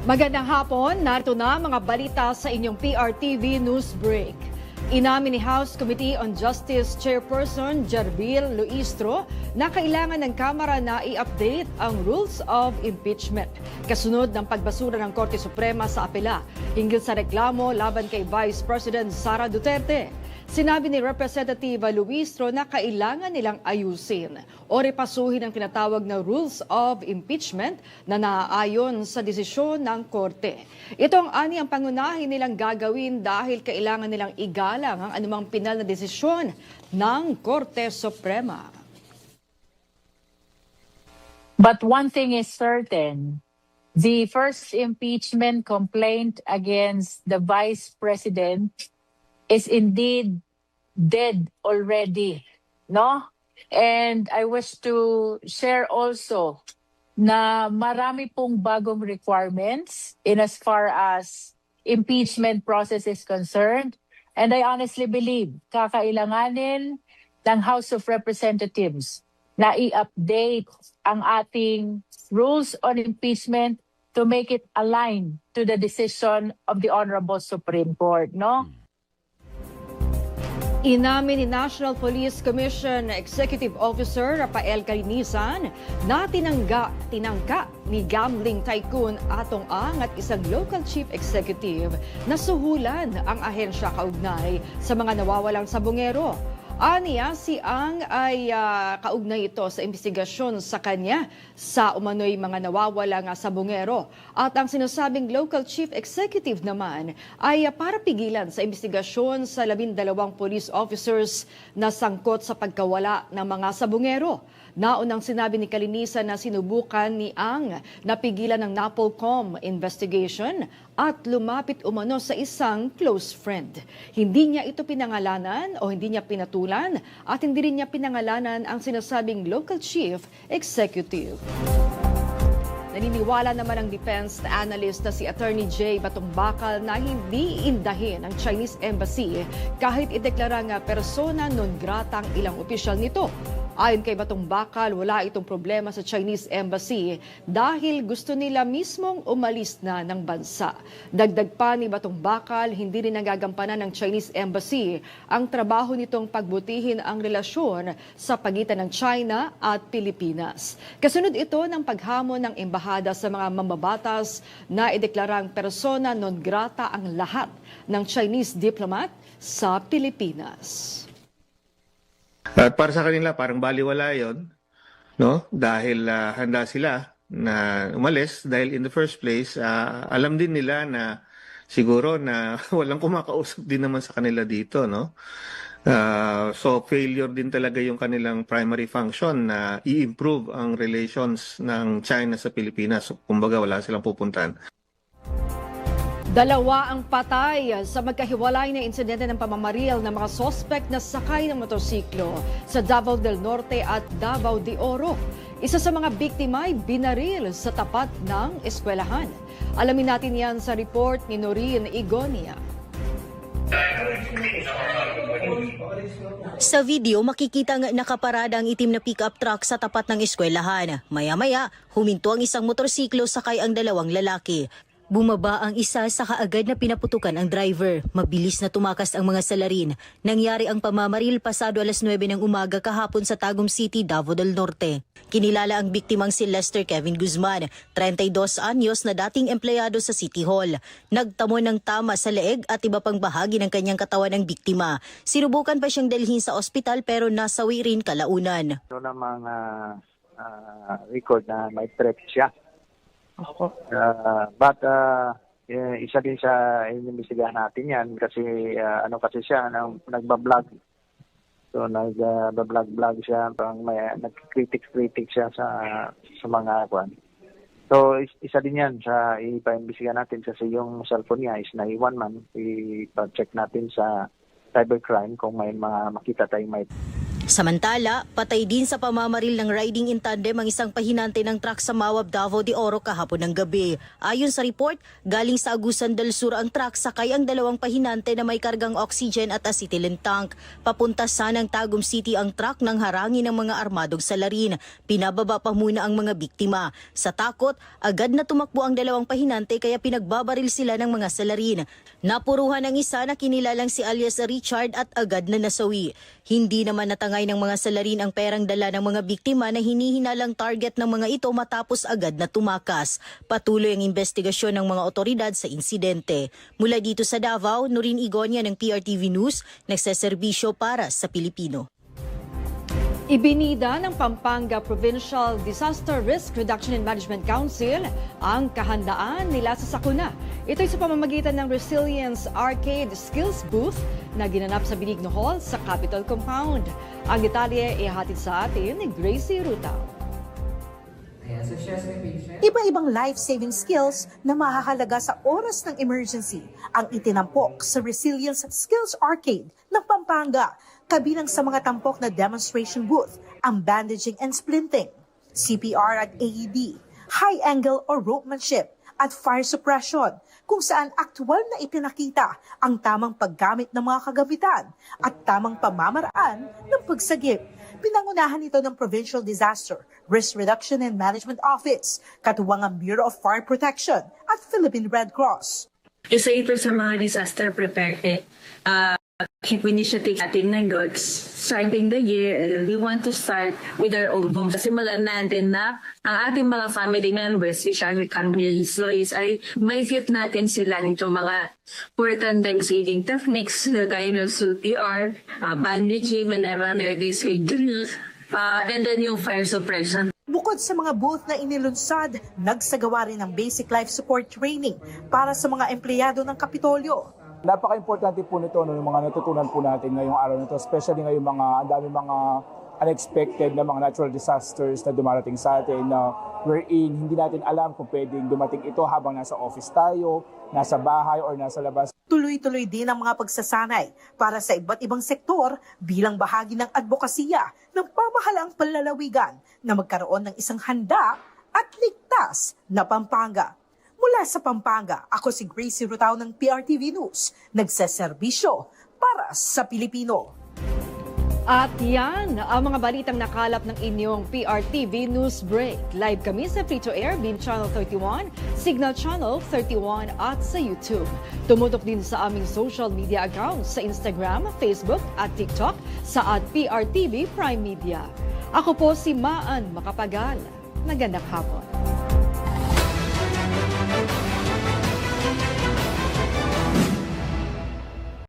Magandang hapon, narito na mga balita sa inyong PRTV News Break. Inamin ni House Committee on Justice Chairperson Jarbil Luistro na kailangan ng Kamara na i-update ang rules of impeachment. Kasunod ng pagbasura ng Korte Suprema sa apela hinggil sa reklamo laban kay Vice President Sara Duterte. Sinabi ni Representative Luistro na kailangan nilang ayusin o repasuhin ang tinatawag na rules of impeachment na naaayon sa desisyon ng Korte. Ito ang ani ang pangunahin nilang gagawin dahil kailangan nilang igalang ang anumang pinal na desisyon ng Korte Suprema. But one thing is certain, the first impeachment complaint against the Vice President is indeed dead already, no? And I wish to share also na marami pong bagong requirements in as far as impeachment process is concerned. And I honestly believe kakailanganin ng House of Representatives na i-update ang ating rules on impeachment to make it align to the decision of the Honorable Supreme Court, no? Inamin ni National Police Commission Executive Officer Rafael Calinisan na tinangka ni gambling tycoon Atong Ang at isang local chief executive na suhulan ang ahensya kaugnay sa mga nawawalang sabongero. Aniya, si Ang ay kaugnay ito sa investigasyon sa kanya sa umano'y mga nawawalang sabongero. At ang sinasabing local chief executive naman ay para pigilan sa investigasyon sa 12 police officers na sangkot sa pagkawala ng mga sabongero. Naunang sinabi ni Calinisan na sinubukan ni Ang na pigilan ng NAPOLCOM investigation at lumapit umano sa isang close friend. Hindi niya ito pinangalanan o hindi niya pinatulan at hindi rin niya pinangalanan ang sinasabing local chief executive. Naniniwala naman ang defense analyst na si Attorney J. Batumbakal na hindi indahin ang Chinese Embassy kahit ideklarang persona non grata ang ilang opisyal nito. Ayon kay Batumbakal, wala itong problema sa Chinese Embassy dahil gusto nila mismong umalis na ng bansa. Dagdag pa ni Batumbakal, hindi rin nagagampanan ng Chinese Embassy ang trabaho nitong pagbutihin ang relasyon sa pagitan ng China at Pilipinas. Kasunod ito ng paghamon ng embahada sa mga mambabatas na ideklarang persona non grata ang lahat ng Chinese diplomat sa Pilipinas. At para sa kanila, parang baliwala yun, no? Dahil handa sila na umalis dahil in the first place, alam din nila na siguro na walang kumakausap din naman sa kanila dito, no? So failure din talaga yung kanilang primary function na i-improve ang relations ng China sa Pilipinas. So, kumbaga wala silang pupuntahan. Dalawa ang patay sa magkahiwalay na insidente ng pamamaril ng mga sospek na sakay ng motorsiklo sa Davao del Norte at Davao de Oro. Isa sa mga biktima ay binaril sa tapat ng eskwelahan. Alamin natin yan sa report ni Noreen Igonia. Sa video, makikita nga nakaparada ang itim na pick-up truck sa tapat ng eskwelahan. Maya-maya, huminto ang isang motorsiklo sakay ang dalawang lalaki. Bumaba ang isa sa kaagad na pinaputukan ang driver. Mabilis na tumakas ang mga salarin. Nangyari ang pamamaril pasado alas 9 ng umaga kahapon sa Tagum City, Davao del Norte. Kinilala ang biktimang si Lester Kevin Guzman, 32 anyos na dating empleyado sa City Hall. Nagtamo ng tama sa leeg at iba pang bahagi ng kanyang katawan ng biktima. Sinubukan pa siyang dalhin sa ospital pero nasawi rin kalaunan. Ano namang record na may threat siya. But isa din sa inimbestigahan natin yan kasi kasi siya nagba-vlog. So nagba-vlog siya, parang may nag-critic siya sa mga kwan. So isa din yan sa ipa-imbestigahan natin kasi yung cellphone niya is naiwan man. I-check natin sa cybercrime kung may mga makita tayong may. Samantala, patay din sa pamamaril ng riding in tandem ang isang pahinante ng truck sa Mawab, Davao de Oro kahapon ng gabi. Ayon sa report, galing sa Agusan del Sur ang truck sakay ang dalawang pahinante na may kargang oxygen at acetylene tank. Papunta sanang Tagum City ang truck nang harangin ng mga armadong salarin. Pinababa pa muna ang mga biktima. Sa takot, agad na tumakbo ang dalawang pahinante kaya pinagbabaril sila ng mga salarin. Napuruhan ang isa na kinilalang si alias Richard at agad na nasawi. Hindi naman natangay ng mga salarin ang perang dala ng mga biktima na hinihinalang target ng mga ito matapos agad na tumakas. Patuloy ang investigasyon ng mga otoridad sa insidente. Mula dito sa Davao, Nurin Igonia ng PRTV News, nagseserbisyo para sa Pilipino. Ibinida ng Pampanga Provincial Disaster Risk Reduction and Management Council ang kahandaan nila sa sakuna. Ito'y sa pamamagitan ng Resilience Arcade Skills Booth na ginanap sa Benigno Hall sa Capitol Compound. Ang detalye ihatid sa atin ni Gracie Rutao. Iba-ibang life-saving skills na mahahalaga sa oras ng emergency ang itinampok sa Resilience Skills Arcade ng Pampanga. Kabilang sa mga tampok na demonstration booth ang bandaging and splinting, CPR at AED, high angle or ropemanship at fire suppression, kung saan aktwal na ipinakita ang tamang paggamit ng mga kagamitan at tamang pamamaraan ng pagsagip. Pinangunahan ito ng Provincial Disaster Risk Reduction and Management Office, katuwang ang Bureau of Fire Protection at Philippine Red Cross. Isa ito sa mga disaster preparedness initiative natin ng GODS. Starting the year, we want to start with our own homes. Simulan natin na ang ating mga family members, especially family employees, ay may fit natin sila nito mga important life-saving techniques, gaya ng CPR, bandaging whenever there is a drill, and then yung fire suppression. Bukod sa mga booth na inilunsad, nagsagawa rin ng basic life support training para sa mga empleyado ng Kapitolyo. Napaka-importante po nito, yung mga natutunan po natin ngayong araw nito, especially ngayong ang dami mga unexpected na mga natural disasters na dumarating sa atin na wherein hindi natin alam kung pwedeng dumating ito habang nasa office tayo, nasa bahay or nasa labas. Tuloy-tuloy din ang mga pagsasanay para sa iba't ibang sektor bilang bahagi ng advokasya ng pamahalaang panlalawigan na magkaroon ng isang handa at ligtas na Pampanga. Mula sa Pampanga, ako si Gracie Rutao ng PRTV News, nagseserbisyo para sa Pilipino. At yan ang mga balitang nakalap ng inyong PRTV News Break. Live kami sa Free-to-Air, Beam Channel 31, Signal Channel 31 at sa YouTube. Tumutok din sa aming social media accounts sa Instagram, Facebook at TikTok sa @PRTV Prime Media. Ako po si Maan Makapagal. Magandang hapon.